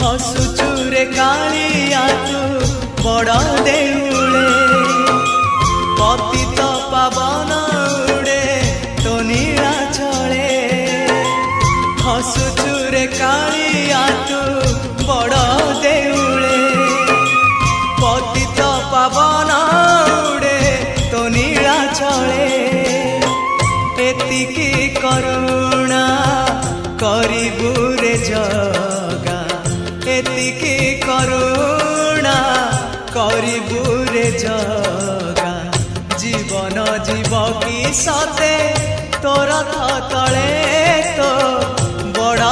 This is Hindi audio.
हसुचुरे कालिया तू बड़ देउले पतित पावन उड़े तो नीला चले हसुचुरे कालिया तू बड़ देउले पतित पावन उड़े तो नीला चले एतिकी करुणा करिबु रे जगा एतिकी करुणा करिबु रे जगा जीवन जीव की सते तोर तले तो बड़